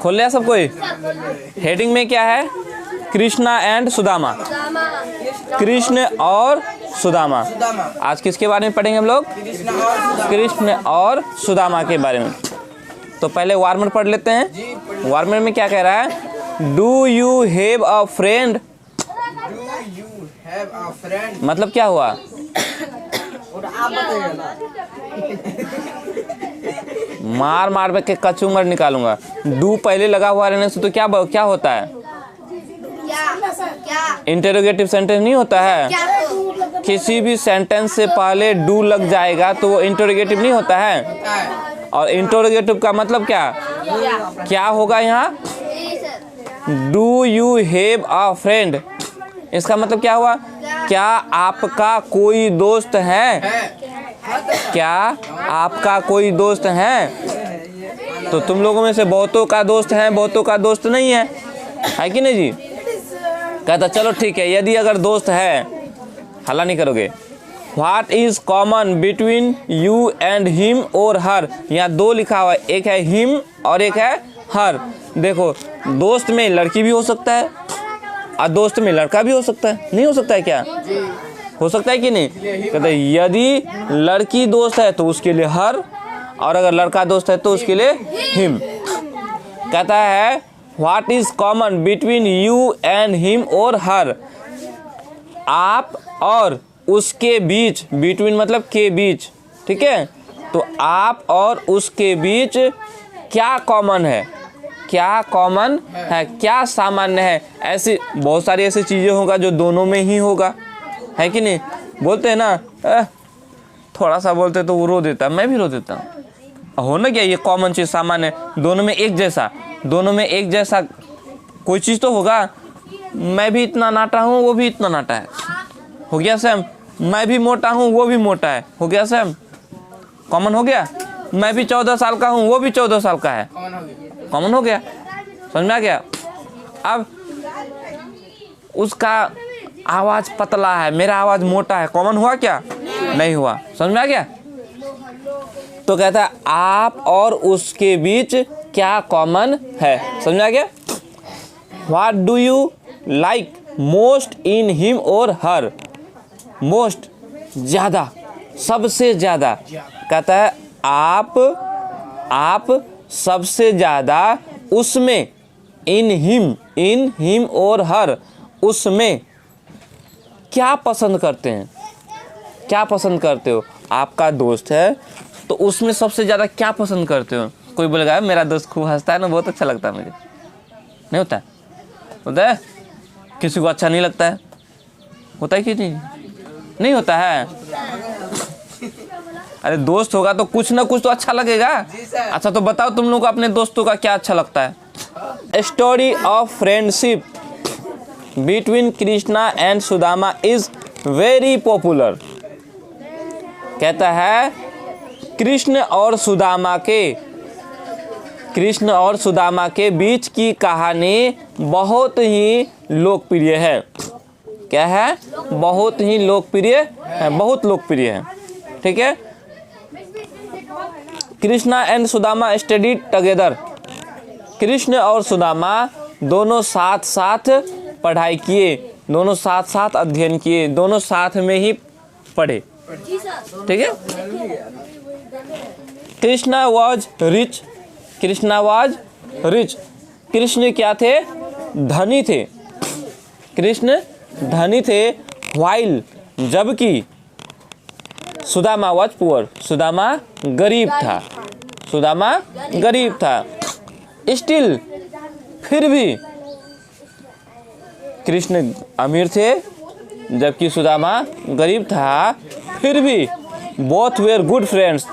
खोल लिया सब कोई? हेडिंग में क्या है? कृष्णा एंड सुदामा, कृष्ण और सुदामा। आज किसके बारे में पढ़ेंगे हम लोग? कृष्ण और सुदामा के बारे में। तो पहले वार्मर पढ़ लेते हैं। वार्मर में क्या कह रहा है? Do you have a friend? मतलब क्या हुआ? मार मार के कचूमर निकालूंगा। डू पहले लगा हुआ रहने से तो क्या होता है? इंटरोगेटिव सेंटेंस नहीं होता है? किसी भी सेंटेंस से पहले डू लग जाएगा तो वो इंटरोगेटिव नहीं होता है। और इंटरोगेटिव का मतलब क्या होगा यहाँ? Do you have a friend, इसका मतलब क्या हुआ? क्या आपका कोई दोस्त है? क्या आपका कोई दोस्त है? तो तुम लोगों में से बहुतों का दोस्त है, बहुतों का दोस्त नहीं है कि नहीं जी? कहता चलो ठीक है, यदि अगर दोस्त है, हल्ला नहीं करोगे। What is common between you and him or her? यहाँ दो लिखा हुआ है, एक है him और एक है her। देखो, दोस्त में लड़की भी हो सकता है और दोस्त में लड़का भी हो सकता है। नहीं हो सकता है क्या? हो सकता है कि नहीं? कहते यदि लड़की दोस्त है तो उसके लिए हर, और अगर लड़का दोस्त है तो उसके लिए हिम। कहता है what is common between you and him और हर? आप और उसके बीच, बिटवीन मतलब के बीच, ठीक है? तो आप और उसके बीच क्या कॉमन है? क्या कॉमन है, क्या सामान्य है? ऐसी बहुत सारी ऐसी चीज़ें होगा जो दोनों में ही होगा, है कि नहीं? बोलते हैं ना, थोड़ा सा बोलते तो वो रो देता, मैं भी रो देता हूँ। हो ना क्या ये कॉमन चीज़, सामान्य, दोनों में एक जैसा, दोनों में एक जैसा कोई चीज़ तो होगा। मैं भी इतना नाटा हूँ, वो भी इतना नाटा है, हो गया सेम। मैं भी मोटा हूँ, वो भी मोटा है, हो गया सेम, कॉमन हो गया। मैं भी 14 साल का हूँ, वो भी 14 साल का है, कॉमन हो गया। समझ में आ गया? अब उसका आवाज़ पतला है, मेरा आवाज़ मोटा है, कॉमन हुआ क्या? नहीं हुआ। समझ में आ गया? तो कहता है आप और उसके बीच क्या कॉमन है। समझ में आ गया? What do you like most in him और हर? मोस्ट ज़्यादा, सबसे ज़्यादा। कहता है आप सबसे ज़्यादा उसमें, इन हिम और हर, उसमें क्या पसंद करते हैं? क्या पसंद करते हो? आपका दोस्त है तो उसमें सबसे ज़्यादा क्या पसंद करते हो? कोई बोलेगा मेरा दोस्त खूब हंसता है ना, बहुत अच्छा लगता है मुझे। नहीं होता है? होता है? किसी को अच्छा नहीं लगता है? होता है कि नहीं होता है? अरे दोस्त होगा तो कुछ ना कुछ तो अच्छा लगेगा। अच्छा तो बताओ तुम लोग को अपने दोस्तों का क्या अच्छा लगता है? Story of friendship between Krishna and Sudama is very popular. कहता है कृष्ण और सुदामा के बीच की कहानी बहुत ही लोकप्रिय है। क्या है? बहुत ही लोकप्रिय है, बहुत लोकप्रिय है, ठीक है? Krishna and Sudama studied together. Krishna और सुदामा दोनों साथ साथ पढ़ाई किए, दोनों साथ साथ अध्ययन किए, दोनों साथ में ही पढ़े, ठीक है? Krishna was rich. कृष्ण क्या थे? धनी थे। कृष्ण धनी थे। व्हाइल जबकि सुदामा वॉज पुअर। सुदामा गरीब था। स्टिल फिर भी कृष्ण अमीर थे जबकि सुदामा गरीब था। फिर भी बोथ वेयर गुड फ्रेंड्स,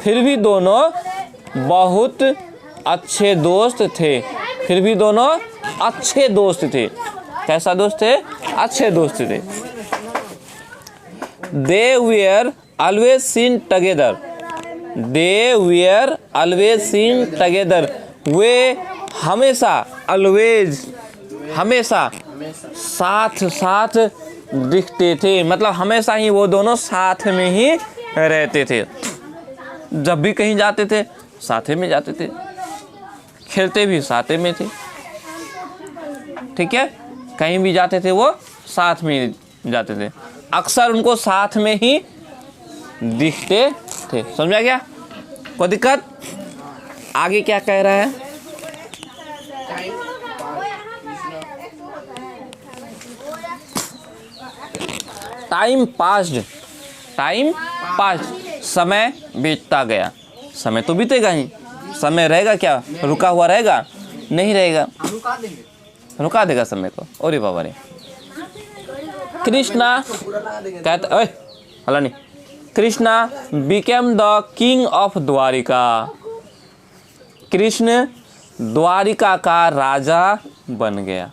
फिर भी दोनों बहुत अच्छे दोस्त थे। फिर भी दोनों अच्छे दोस्त थे। कैसा दोस्त थे? अच्छे दोस्त थे। They were always seen together. वे हमेशा साथ दिखते थे। मतलब हमेशा ही वो दोनों साथ में ही रहते थे। जब भी कहीं जाते थे साथ में जाते थे। खेलते भी साथ में थे, ठीक है, कहीं भी जाते थे वो साथ में जाते थे, अक्सर उनको साथ में ही दिखते थे। समझा गया? कोई दिक्कत? आगे क्या कह रहा है? टाइम पास्ड, टाइम पास्ड, समय बीतता गया। समय तो बीतेगा ही, समय रहेगा क्या? रुका हुआ रहेगा? नहीं रहेगा, रुका देगा समय को। अरे बाबा रे। कृष्णा कहता, ओए हला नहीं, Krishna became the king of Dwarka. Krishna Dwarka का राजा बन गया।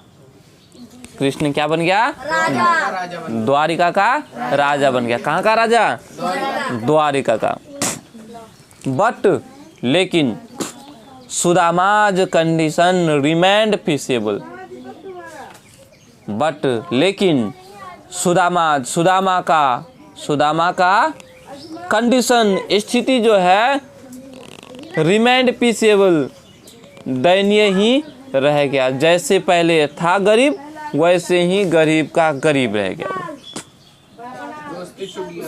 कृष्ण क्या बन गया? द्वारिका का राजा बन गया। कहाँ का राजा? द्वारिका का। बट लेकिन सुदामाज कंडीशन रिमेंड पीसेबल। बट लेकिन सुदामा का कंडीशन, स्थिति जो है, रिमेंड पीसेबल, दयनीय ही रह गया। जैसे पहले था गरीब, वैसे ही गरीब का गरीब रह गया वो।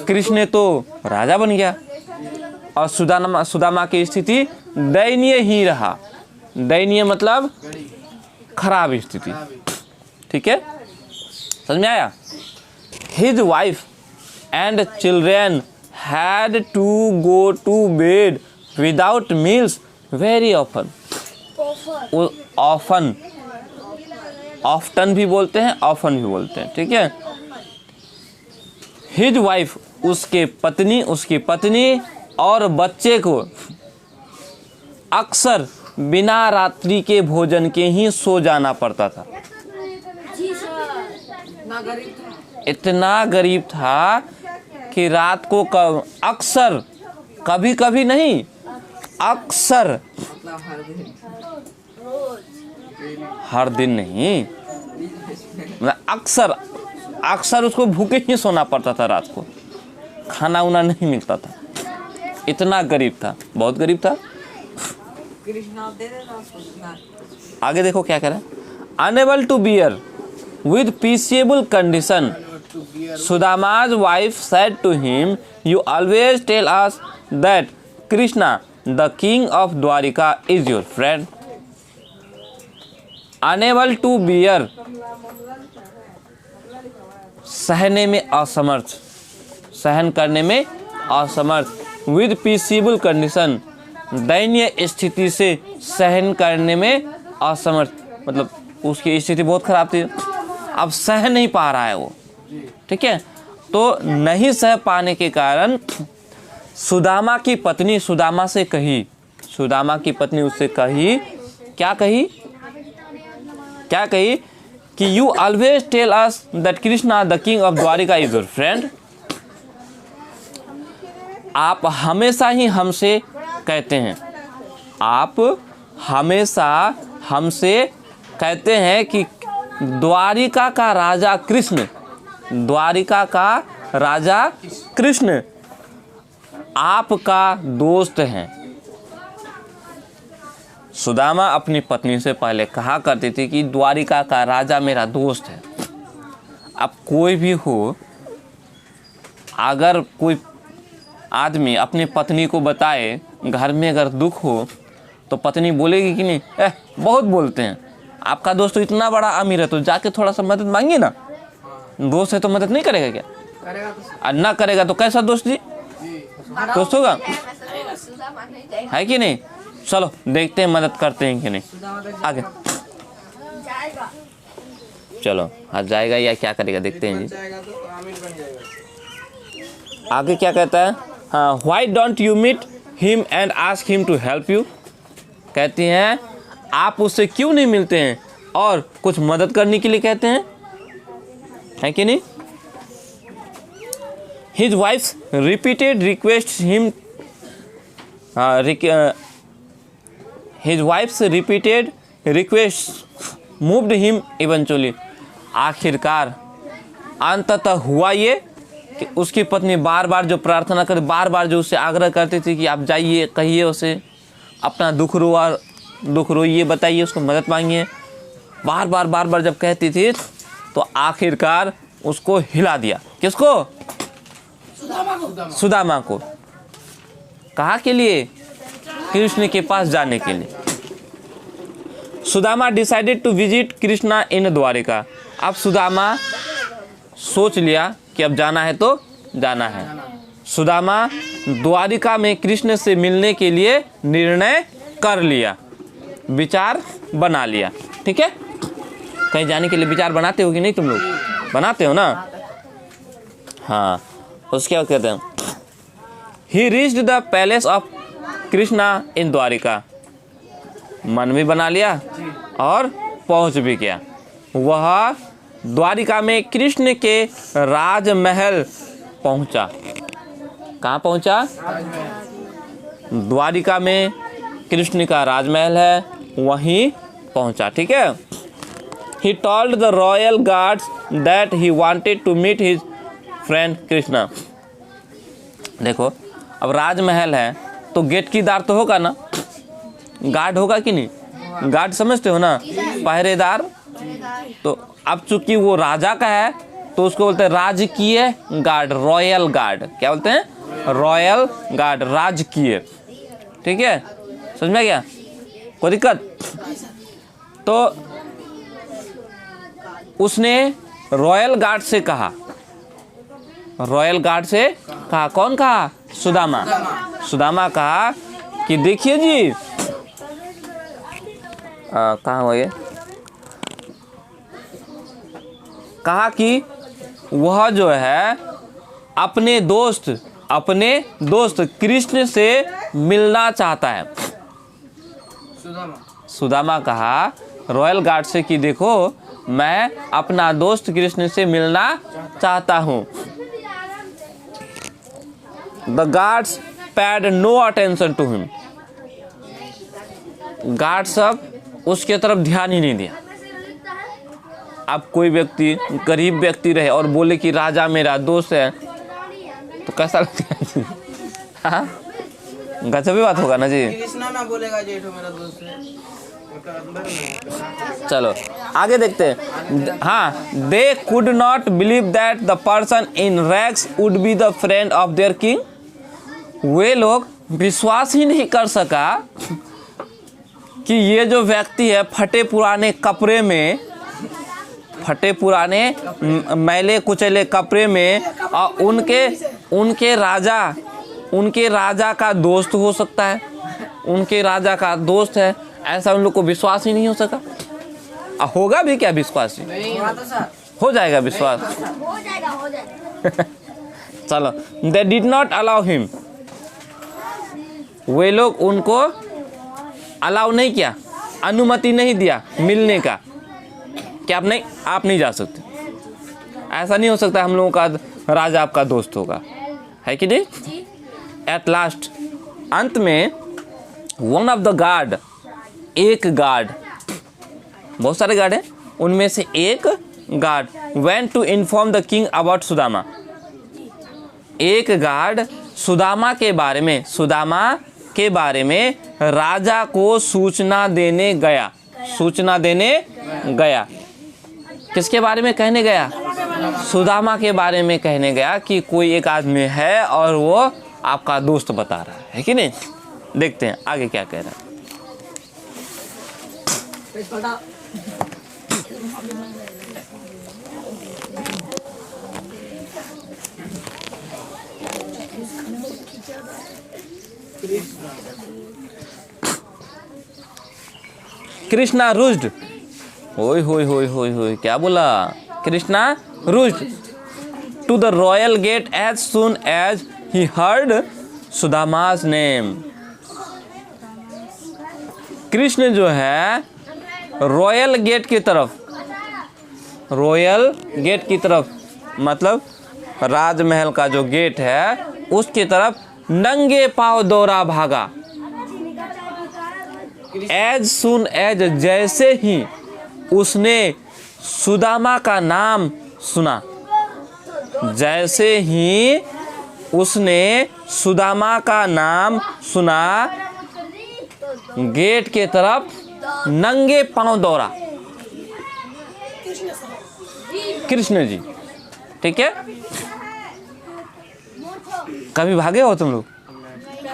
कृष्ण तो राजा बन गया और सुदामा की स्थिति दयनीय ही रहा। दयनीय मतलब खराब स्थिति, ठीक है, समझ में आया? His wife and children had to go to bed without meals very often. often भी बोलते हैं, often भी बोलते हैं, ठीक है। His wife, उसकी पत्नी और बच्चे को अक्सर बिना रात्रि के भोजन के ही सो जाना पड़ता था। इतना गरीब था कि रात को अक्सर, कभी कभी नहीं, अक्सर, हर दिन नहीं, अक्सर अक्सर उसको भूखे ही सोना पड़ता था। रात को खाना उना नहीं मिलता था। इतना गरीब था, बहुत गरीब था। आगे देखो क्या कह रहा है। Unable to bear with peaceable condition, Sudama's wife said to him, "You always tell us that Krishna, the king of Dwarika, is your friend." Unable to bear, सहने में असमर्थ, सहन करने में असमर्थ। With peaceable condition, दयनीय स्थिति से सहन करने में असमर्थ, मतलब उसकी स्थिति बहुत खराब थी, अब सह नहीं पा रहा है वो, ठीक है। तो नहीं सह पाने के कारण सुदामा की पत्नी सुदामा से कही, सुदामा की पत्नी उससे कही, क्या कही कि you always tell us that Krishna the king of Dwarka is your friend. आप हमेशा ही हमसे कहते हैं, आप हमेशा हमसे कहते हैं कि द्वारिका का राजा कृष्ण, द्वारिका का राजा कृष्ण आपका दोस्त है। सुदामा अपनी पत्नी से पहले कहा करती थी कि द्वारिका का राजा मेरा दोस्त है। अब कोई भी हो, अगर कोई आदमी अपनी पत्नी को बताए घर में अगर दुख हो तो पत्नी बोलेगी कि नहीं, बहुत बोलते हैं, आपका दोस्त तो इतना बड़ा अमीर है तो जाके थोड़ा सा मदद मांगिए ना। दोस्त है तो मदद नहीं करेगा क्या? करेगा ना करेगा तो कैसा दोस्त जी? दोस्त होगा, है कि नहीं? चलो देखते हैं मदद करते हैं कि नहीं। आगे चलो, हाँ जाएगा या क्या करेगा देखते हैं जी। आगे क्या कहता है? हाँ, why don't you meet him and ask him to help you. कहती हैं आप उससे क्यों नहीं मिलते हैं और कुछ मदद करने के लिए कहते हैं, है कि नहीं? His wife's repeated requests him, his wife's repeated requests moved him eventually. आखिरकार अंततः हुआ ये कि उसकी पत्नी बार बार जो प्रार्थना कर, बार बार जो उससे आग्रह करती थी कि आप जाइए, कहिए उसे, अपना दुख रो और दुख रोइए, बताइए, उसको मदद मांगिए। बार बार जब कहती थी तो आखिरकार उसको हिला दिया। किसको? सुदामा को। कहाँ के लिए? कृष्ण के पास जाने के लिए। Sudama decided to visit Krishna in Dwarika. अब सुदामा सोच लिया कि अब जाना है तो जाना है। सुदामा द्वारिका में कृष्ण से मिलने के लिए निर्णय कर लिया, विचार बना लिया। ठीक है, कहीं जाने के लिए विचार बनाते हो कि नहीं? तुम लोग बनाते हो ना? हाँ, उसके बाद कहते हैं he reached the palace of Krishna in Dwarika. मन भी बना लिया और पहुंच भी गया। वह द्वारिका में कृष्ण के राजमहल पहुंचा। कहाँ पहुंचा? द्वारिका में कृष्ण का राजमहल है, वहीं पहुंचा। ठीक है। He told the royal guards that he wanted to meet his friend Krishna. देखो, अब राजमहल है तो गेटकीदार तो होगा ना, गार्ड होगा कि नहीं? गार्ड समझते हो ना, पहरेदार। तो अब चूंकि वो राजा का है तो उसको बोलते हैं राजकीय गार्ड, रॉयल गार्ड। क्या बोलते हैं? रॉयल गार्ड, राजकीय। ठीक है, समझ में गया? कोई दिक्कत? तो उसने रॉयल गार्ड से कहा, रॉयल गार्ड से कहा। कौन कहा? सुदामा। सुदामा कहा कि देखिए जी, कहाँ हुआ ये? कहा कि वह जो है अपने दोस्त कृष्ण से मिलना चाहता है। सुदामा कहा रॉयल गार्ड से कि देखो, मैं अपना दोस्त कृष्ण से मिलना चाहता हूँ। The guards paid no attention to him. Guard सब उसके तरफ ध्यान ही नहीं दिया। अब कोई व्यक्ति, गरीब व्यक्ति रहे और बोले कि राजा मेरा दोस्त है, तो कैसा लगता है? हाँ, गजब बात होगा ना जी। कृष्णा ना बोलेगा जेठो मेरा दोस्त है। चलो आगे देखते हैं। हाँ, they could not believe that the person in rags would be the friend of their king. वे लोग विश्वास ही नहीं कर सका कि ये जो व्यक्ति है फटे पुराने मैले कुचले कपड़े में, और उनके राजा का दोस्त हो सकता है, उनके राजा का दोस्त है, ऐसा उन लोग को विश्वास ही नहीं हो सका। होगा भी क्या विश्वास? हो जाएगा विश्वास। चलो, they did not allow him. वे लोग उनको अलाउ नहीं किया, अनुमति नहीं दिया मिलने का, कि आप नहीं जा सकते। ऐसा नहीं हो सकता हम लोगों का राजा आपका दोस्त होगा, है कि नहीं? एट लास्ट, अंत में वन ऑफ द गार्ड, एक गार्ड, बहुत सारे गार्ड हैं, उनमें से एक guard went to inform the king about Sudama. एक गार्ड सुदामा के बारे में राजा को सूचना देने गया। किसके बारे में कहने गया? सुदामा के बारे में कहने गया कि कोई एक आदमी है और वो आपका दोस्त बता रहा है कि नहीं? देखते हैं आगे क्या कह रहा है। कृष्णा रुज्ड, होय होय होय होय होय, क्या बोला? Krishna rushed to the royal gate as soon as he heard Sudama's name. Krishna जो है रॉयल गेट की तरफ, मतलब राजमहल का जो गेट है उसकी तरफ नंगे पांव दौड़ा भागा। एज सुन एज, जैसे ही उसने सुदामा का नाम सुना, जैसे ही उसने सुदामा का नाम सुना, गेट के तरफ नंगे पांव दौड़ा। कृष्ण जी, ठीक है। कभी भागे हो तुम लोग?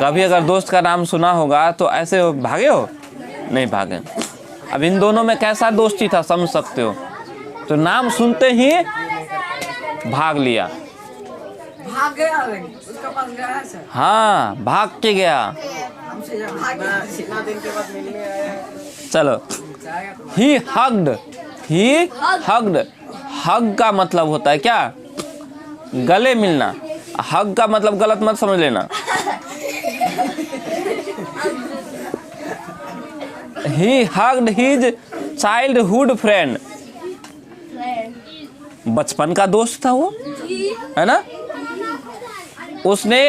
कभी अगर दोस्त का नाम सुना होगा तो ऐसे भागे हो? नहीं भागे। अब इन दोनों में कैसा दोस्ती था समझ सकते हो। तो नाम सुनते ही भाग लिया। भाग गया, उसका पास गया है सर। हाँ, भाग के गया। हमसे जब भाग गया, इतना दिन के बाद मिलने आया है। चलो, ही हग्ड। हग का मतलब होता है क्या? गले मिलना। हग का मतलब गलत मत समझ लेना। ही हग्ड हिज चाइल्डहुड फ्रेंड। बचपन का दोस्त था वो, है ना। उसने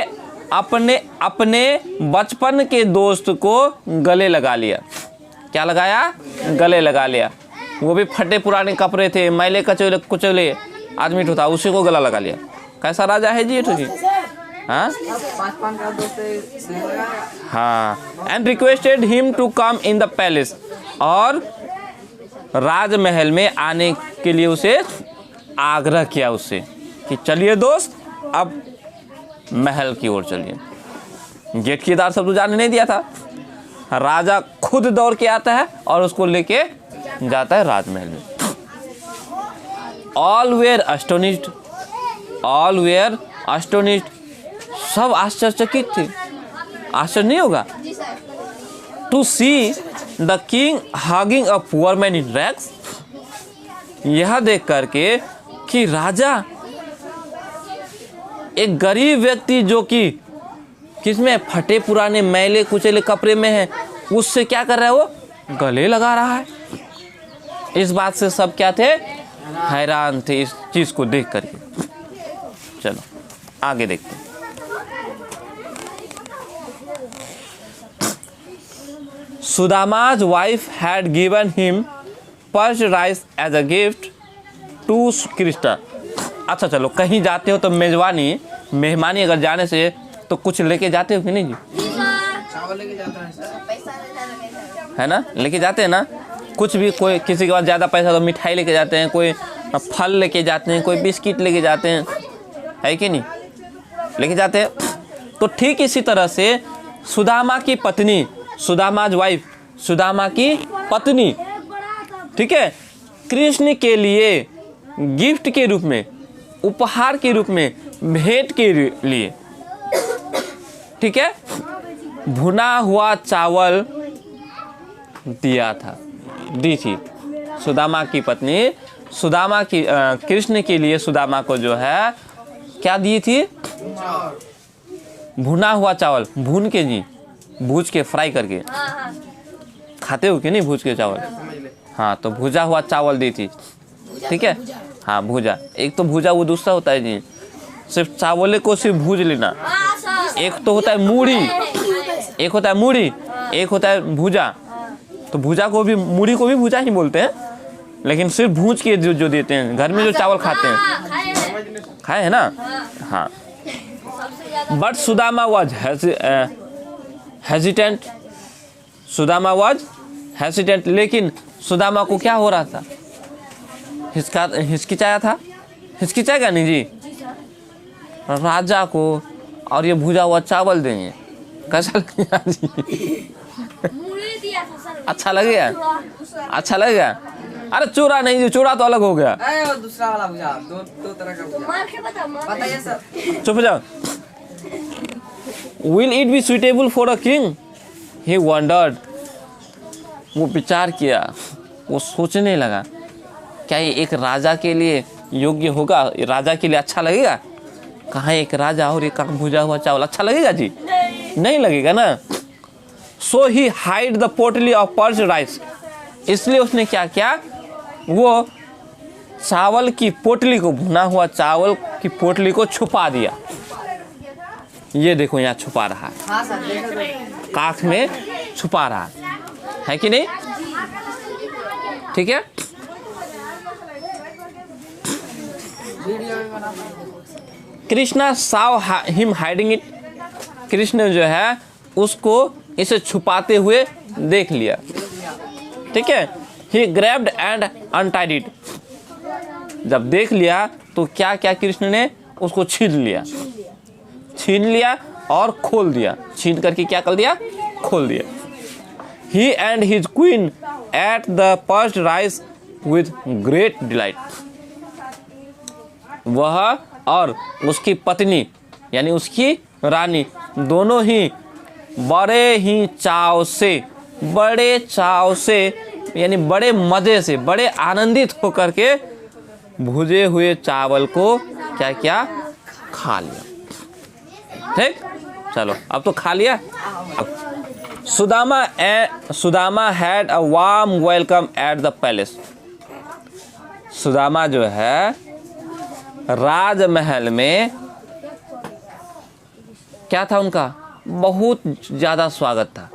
अपने बचपन के दोस्त को गले लगा लिया। क्या लगाया? गले लगा लिया। वो भी फटे पुराने कपड़े थे, मैले कचौले कुचौले आदमी तो था, उसी को गला लगा लिया। कैसा राजा है जी ये तो जी। हाँ बचपन का दोस्त है, लगाया। हाँ। And requested him to come in the palace. और राजमहल में आने के लिए उसे आग्रह किया उससे कि चलिए दोस्त, अब महल की ओर चलिए। गेट की दार सब तो जाने नहीं दिया था। राजा खुद दौड़ के आता है और उसको लेके जाता है राजमहल में। All were astonished. सब आश्चर्यचकित थे। आश्चर्य नहीं होगा? To see the king hugging a poor man in rags. यह देख करके कि राजा एक गरीब व्यक्ति जो कि किसमें फटे पुराने मैले कुचले कपड़े में है, उससे क्या कर रहा है? वो गले लगा रहा है। इस बात से सब क्या थे? हैरान थे इस चीज को देख करके। चलो आगे देखते हैं। Sudama's wife had given him parched rice as a gift to Krishna. अच्छा चलो, कहीं जाते हो तो मेहमानी अगर जाने से तो कुछ लेके जाते हो कि नहीं जी? चावल लेके जाता है सर। है ना, लेके जाते हैं ना। कुछ भी, कोई किसी के पास ज़्यादा पैसा तो मिठाई लेके जाते हैं, कोई फल लेके जाते हैं, कोई बिस्किट लेके जाते हैं, है कि नहीं? लेके जाते हैं। तो ठीक इसी तरह से सुदामा की पत्नी, सुदामा's वाइफ, सुदामा की पत्नी, ठीक है, कृष्ण के लिए गिफ्ट के रूप में, उपहार के रूप में, भेंट के लिए, ठीक है, भुना हुआ चावल दी थी। सुदामा की पत्नी सुदामा की कृष्ण के लिए सुदामा को जो है क्या दी थी? भुना हुआ चावल। भून के जी, भूज के, फ्राई करके खाते हो कि नहीं भूज के चावल? हाँ, तो भुजा हुआ चावल दी थी, ठीक है। हाँ, भुजा। एक तो भुजा वो दूसरा होता है जी, सिर्फ चावल को सिर्फ भूज लेना। एक तो होता है मूढ़ी, एक होता है मूढ़ी, एक होता है भुजा। तो भुजा को भी, मूढ़ी को भी भुजा ही बोलते हैं, लेकिन सिर्फ भूज के जो देते हैं घर में जो चावल खाते हैं, खाए है ना। हाँ, but Sudama was hesitant. Sudama was hesitant, लेकिन सुदामा को क्या हो रहा था? हिचकिचाया था। हिचकिचाएगा नहीं जी? राजा को और ये भुजा हुआ चावल देंगे, कैसा लगेगा जी? अच्छा लगेगा? अच्छा लगेगा? अरे चूरा नहीं जी, चूरा तो अलग हो गया। वो दूसरा वाला भुजा, दो तरह का भुजा। बताइए सर। चुप जाओ। Will it be suitable for a king? He wondered. वो विचार किया, वो सोचने लगा, क्या ये एक राजा के लिए योग्य होगा? राजा के लिए अच्छा लगेगा? कहाँ एक राजा और एक भुजा हुआ चावल अच्छा लगेगा जी? नहीं लगेगा ना। So he hid the potly of parched rice. इसलिए उसने क्या किया? वो चावल की पोटली को, भुना हुआ चावल की पोटली को छुपा दिया। ये देखो यहाँ छुपा रहा है, हाँ सर, देखो। काख में छुपा रहा है कि नहीं? ठीक है। Krishna saw him hiding it. Krishna जो है उसको इसे छुपाते हुए देख लिया, ठीक है। ही ग्रैब्ड एंड अनटाइड इट, जब देख लिया तो क्या क्या कृष्ण ने उसको छीन लिया और खोल दिया। छीन करके क्या कर दिया, खोल दिया। He and his queen ate the parched rice with great delight, वह और उसकी पत्नी यानी उसकी रानी दोनों ही बड़े चाव से यानी बड़े मजे से, बड़े आनंदित होकर के भुजे हुए चावल को क्या क्या खा लिया। ठीक, चलो अब तो खा लिया। Sudama had a warm welcome at the palace. Sudama जो है राजमहल में क्या था, उनका बहुत ज़्यादा स्वागत था।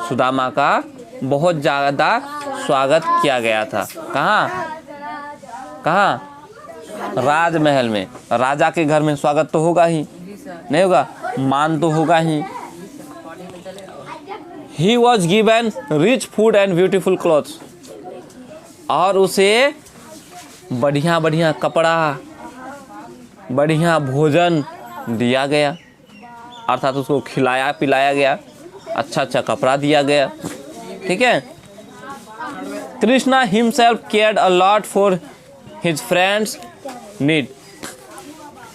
सुदामा का बहुत ज़्यादा स्वागत किया गया था। कहाँ? राजमहल में। राजा के घर में स्वागत तो होगा ही, नहीं होगा, मान तो होगा ही। He was given rich food and beautiful clothes, और उसे बढ़िया बढ़िया कपड़ा, बढ़िया भोजन दिया गया, अर्थात उसको खिलाया पिलाया गया, अच्छा अच्छा कपड़ा दिया गया। ठीक है। Krishna himself cared a lot for his friends' need.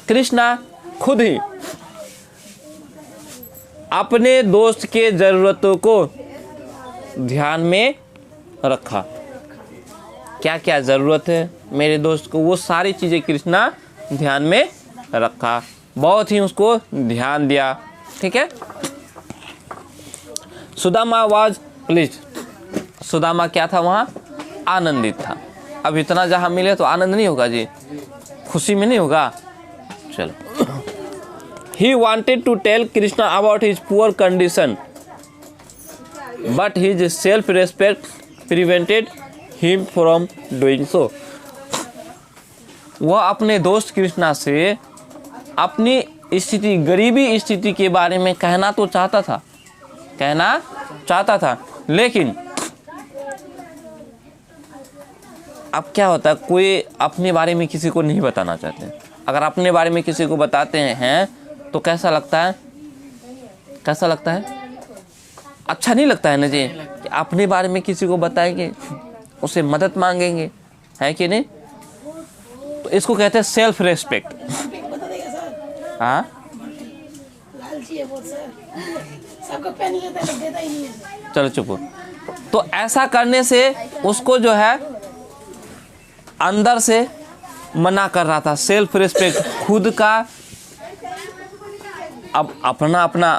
Krishna खुद ही अपने दोस्त के ज़रूरतों को ध्यान में रखा। क्या क्या ज़रूरत है मेरे दोस्त को, वो सारी चीज़ें कृष्णा ध्यान में रखा, बहुत ही उसको ध्यान दिया। ठीक है। Sudama was pleased. सुदामा क्या था, वहाँ आनंदित था। अब इतना जहाँ मिले तो आनंद नहीं होगा जी, खुशी में नहीं होगा। चलो। He wanted to tell Krishna about his poor condition, but his self-respect prevented him from doing so. वह अपने दोस्त कृष्णा से अपनी स्थिति, गरीबी स्थिति के बारे में कहना चाहता था, लेकिन अब क्या होता है, कोई अपने बारे में किसी को नहीं बताना चाहते। अगर अपने बारे में किसी को बताते हैं तो कैसा लगता है, अच्छा नहीं लगता है ना जी, कि अपने बारे में किसी को बताएंगे, उसे मदद मांगेंगे, है कि नहीं। तो इसको कहते हैं सेल्फ रेस्पेक्ट। हाँ, चलो चुप हो। तो ऐसा करने से उसको जो है अंदर से मना कर रहा था। सेल्फ रेस्पेक्ट, खुद का अब अपना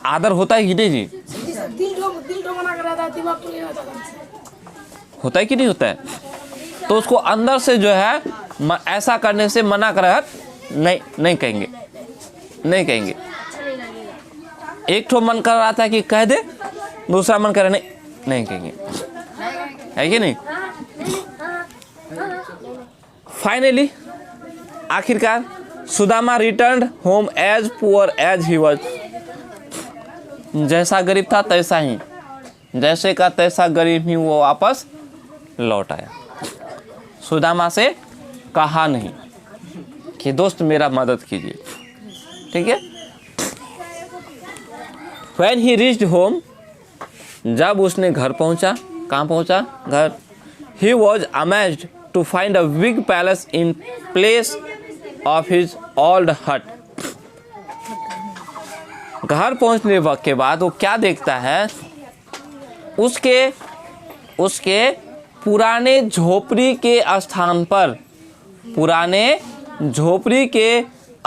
आदर होता है कि नहीं जी, होता है कि नहीं होता है। तो उसको अंदर से जो है ऐसा करने से मना कर रहा, नहीं कहेंगे। एक ठो मन कर रहा था कि कह दे, दूसरा मन कर रहा नहीं कहेंगे, है कि नहीं। फाइनली आखिरकार Sudama returned home as poor as he was. जैसा गरीब था तैसा ही, जैसे का तैसा गरीब ही वो वापस लौट आया। सुदामा से कहा नहीं कि दोस्त मेरा मदद कीजिए। ठीक है। When he reached home, जब उसने घर पहुंचा, कहाँ पहुंचा, घर, he was amazed to find a big palace in place of his old hut. घर पहुंचने के बाद वो क्या देखता है, उसके पुराने झोपड़ी के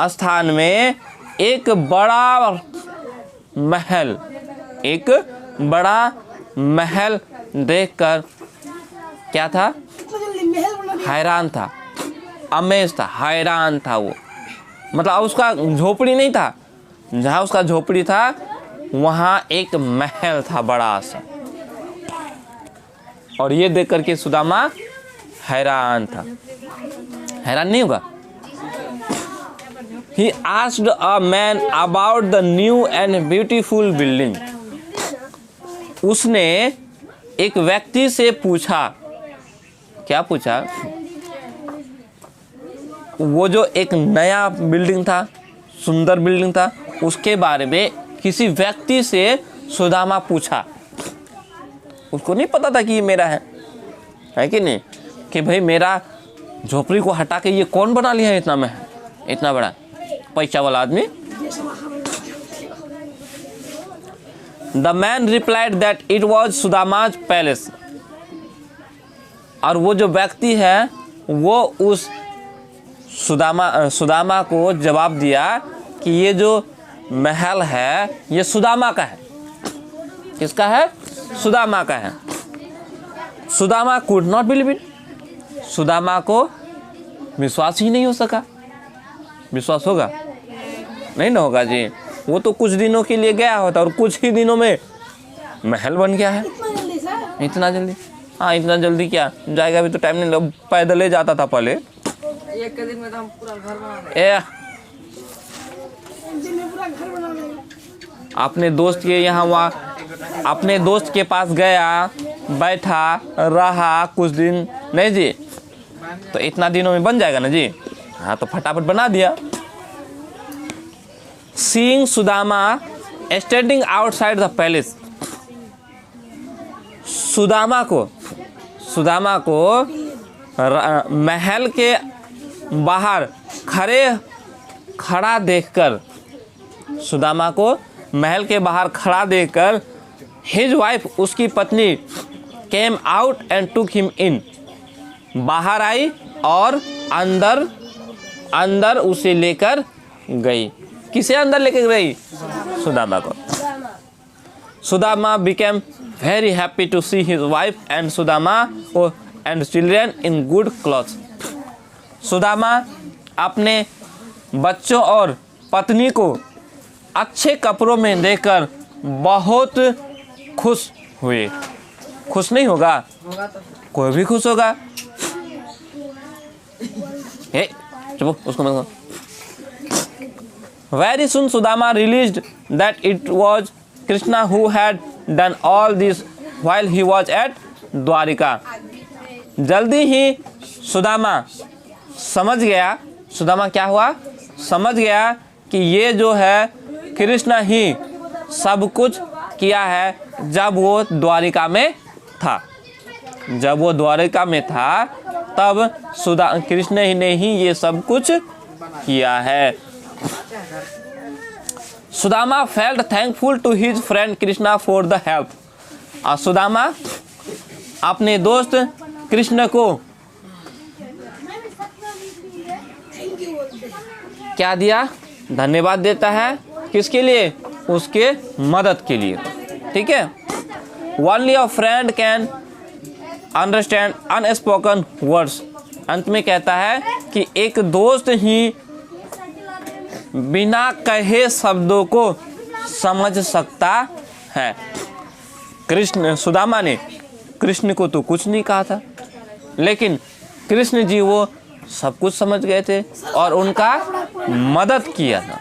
स्थान में एक बड़ा महल देखकर क्या था, हैरान था, अमेज था, हैरान था वो। मतलब उसका झोपड़ी नहीं था, जहाँ उसका झोपड़ी था वहाँ एक महल था बड़ा सा, और ये देख करके सुदामा हैरान था। हैरान नहीं होगा। He asked a man about the new and beautiful building. उसने एक व्यक्ति से पूछा, क्या पूछा? वो जो एक नया बिल्डिंग था, सुंदर बिल्डिंग था, उसके बारे में किसी व्यक्ति से सुदामा पूछा। उसको नहीं पता था कि ये मेरा है कि नहीं, कि भाई मेरा झोपड़ी को हटा के ये कौन बना लिया है इतना में, इतना बड़ा पैसा वाला आदमी। The man replied that it was Sudama's palace. और वो जो व्यक्ति है वो उस सुदामा को जवाब दिया कि ये जो महल है ये सुदामा का है। किसका है? सुदामा का है। Sudama could not believe it. Sudama को विश्वास ही नहीं हो सका। विश्वास होगा? नहीं ना होगा जी। वो तो कुछ दिनों के लिए गया होता और कुछ ही दिनों में महल बन गया है। इतना जल्दी? हाँ, इतना जल्दी क्या जाएगा, अभी तो टाइम नहीं लगा, पैदल ही जाता था पहले। एक दिन में तो हम पूरा घर बना लेंगे। अपने दोस्त के यहाँ वहाँ, अपने दोस्त के पास गया, बैठा रहा कुछ दिन, नहीं जी, तो इतना दिनों में बन जाएगा ना जी। हाँ, तो फटाफट बना दिया। Seeing Sudama standing outside the palace. Sudama को महल के बाहर खड़ा देखकर, सुदामा को महल के बाहर खड़ा देखकर हिज वाइफ, उसकी पत्नी, came out and took him in, बाहर आई और अंदर उसे लेकर गई। किसे अंदर लेकर गई? सुदामा को। Sudama became very happy to see his wife and Sudama and children in good clothes। Sudama अपने बच्चों और पत्नी को अच्छे कपड़ों में देखकर बहुत खुश हुए। खुश नहीं होगा? कोई भी खुश होगा। चुप, उसको मत। Very soon Sudama realized that it was Krishna who had done all this while he was at Dwarika। जल्दी ही सुदामा समझ गया। सुदामा क्या हुआ? समझ गया कि ये जो है कृष्ण ही सब कुछ किया है जब वो द्वारिका में था। जब वो द्वारिका में था तब कृष्ण ही ने ही ये सब कुछ किया है। Sudama felt thankful to his friend Krishna for the help. और सुदामा अपने दोस्त कृष्ण को क्या दिया? धन्यवाद देता है। किसके लिए? उसके मदद के लिए। ठीक है। Only a friend can understand unspoken words. अंत में कहता है कि एक दोस्त ही बिना कहे शब्दों को समझ सकता है। सुदामा ने कृष्ण को तो कुछ नहीं कहा था, लेकिन कृष्ण जी वो सब कुछ समझ गए थे और उनका मदद किया था।